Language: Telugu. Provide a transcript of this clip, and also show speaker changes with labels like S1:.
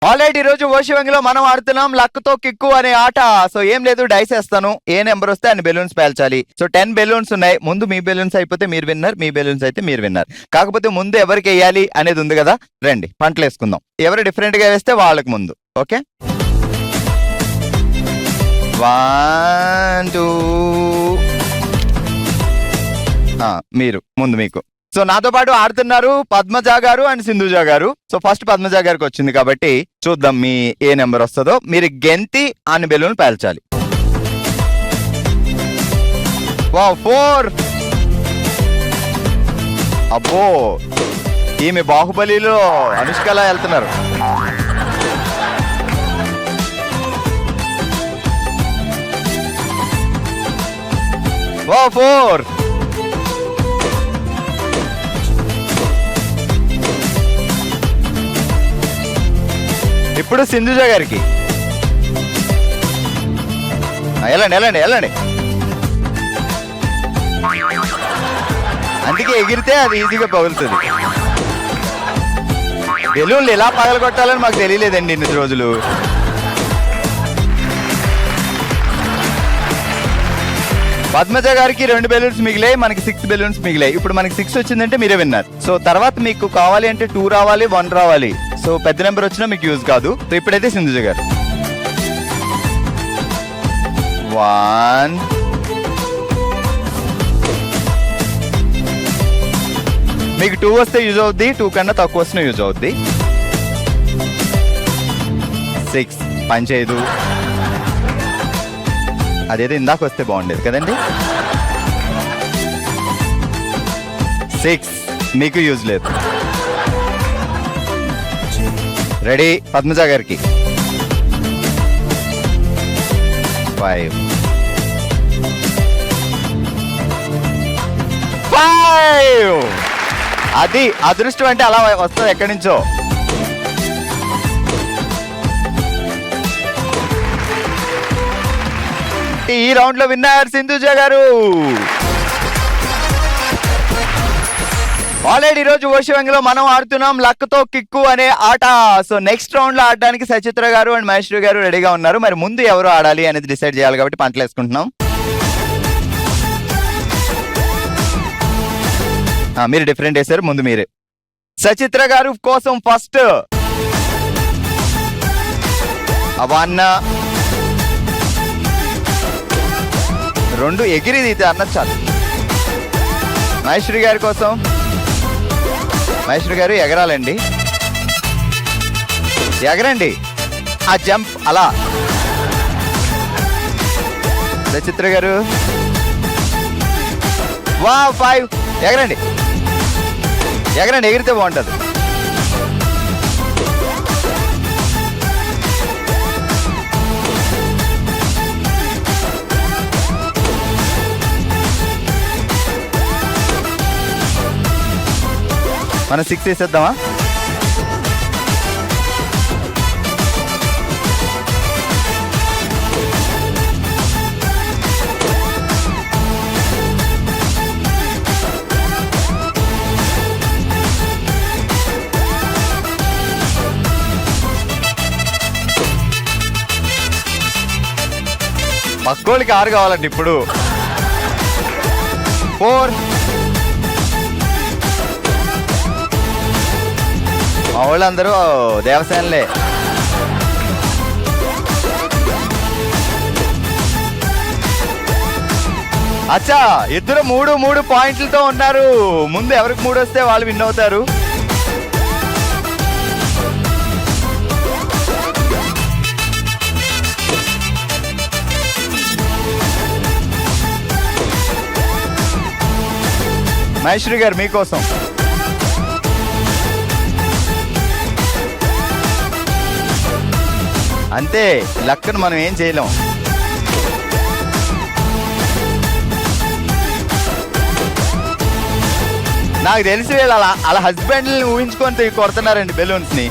S1: ఆల్రెడీ ఈ రోజు ఓషివంగిలో మనం ఆడుతున్నాం లక్తో కిక్కు అనే ఆట. సో ఏం లేదు, డైస్ వేస్తాను, ఏ నెంబర్ వస్తే అన్ని బెలూన్స్ పేల్చాలి. సో 10 బెలూన్స్ ఉన్నాయి. ముందు మీ బెలూన్స్ అయిపోతే మీరు విన్నర్, మీ బెలూన్స్ అయితే మీరు విన్నర్. కాకపోతే ముందు ఎవరికి వేయాలి అనేది ఉంది కదా. రండి పంటలు వేసుకుందాం. ఎవరు డిఫరెంట్ గా వేస్తే వాళ్ళకి ముందు. ఓకే, 1 2 మీరు ముందు మీకు. సో నాతో పాటు ఆడుతున్నారు పద్మజ గారు అండ్ సింధుజ గారు. సో ఫస్ట్ పద్మజ గారికి వచ్చింది కాబట్టి చూద్దాం మీ ఏ నెంబర్ వస్తుందో. మీరు గెంతి అన్ని బెలూన్ పేల్చాలి. 4. అబ్బో, ఈమె బాహుబలిలో అనుష్కలా వెళ్తున్నారు. ఓ 4. ఇప్పుడు సింధుజ గారికి. వెళ్ళండి వెళ్ళండి వెళ్ళండి. అందుకే ఎగిరితే అది ఈజీగా పగులుతుంది. బెలూన్లు ఎలా పగలగొట్టాలని మాకు తెలియలేదండి ఇన్ని రోజులు. పద్మజ గారికి 2 బెలూన్స్ మిగిలాయి, మనకి 6 బెలూన్స్ మిగిలాయి. ఇప్పుడు మనకి 6 వచ్చిందంటే మీరే విన్నారు. సో తర్వాత మీకు కావాలి అంటే 2 రావాలి, 1 రావాలి. సో పెద్ద నెంబర్ వచ్చినా మీకు యూజ్ కాదు. సో ఇప్పుడైతే సింధుజ గారు 1 మీకు 2 వస్తే యూజ్ అవుద్ది, 2 కన్నా తక్కువ వస్తే యూజ్ అవుద్ది. 6 పనిచేయదు. అదేదో ఇందాక వస్తే బాగుండేది కదండి. 6 మీకు యూజ్ లేదు. రెడీ పద్మజ గారికి 5 అది అదృష్టం అంటే అలా వస్తుంది ఎక్కడి నుంచో. ఈ రౌండ్ లో విన్నర్ సింధుజ గారు. ఆల్రెడీ ఈ రోజు ఓషివంగిలో మనం ఆడుతున్నాం లక్తో కిక్కు అనే ఆట. సో నెక్స్ట్ రౌండ్ లో ఆడడానికి సచిత్ర గారు అండ్ మహేశ్వరి గారు రెడీగా ఉన్నారు. మరి ముందు ఎవరు ఆడాలి అనేది డిసైడ్ చేయాలి కాబట్టి పంటలు వేసుకుంటున్నాం. మీరు డిఫరెంట్ వేసారు, ముందు మీరే. సచిత్ర గారు కోసం ఫస్ట్ 1 2 ఎగిరిది అయితే అన్నది చాలు. మహేశ్వరి గారి కోసం, మహేశ్వరి గారు ఎగరాలండి, ఎగరండి ఆ జంప్ అలా. సచిత్ర గారు 5 ఎగరండి ఎగరండి, ఎగిరితే బాగుంటుంది. మనం 6 వేసేద్దామా? పక్కోళ్ళకి 6 కావాలండి ఇప్పుడు. 4 మా వాళ్ళందరూ దేవసేనలే. అచ్చా, ఇద్దరు 3 పాయింట్లతో ఉన్నారు. ముందు ఎవరికి 3 వస్తే వాళ్ళు విన్ అవుతారు. మహేశ్వరి గారు మీకోసం. అంతే, లక్కను మనం ఏం చేయలేం. నాకు తెలిసి వీళ్ళు అలా హస్బెండ్ని ఊహించుకొని కొడుతున్నారండి బెలూన్స్ ని.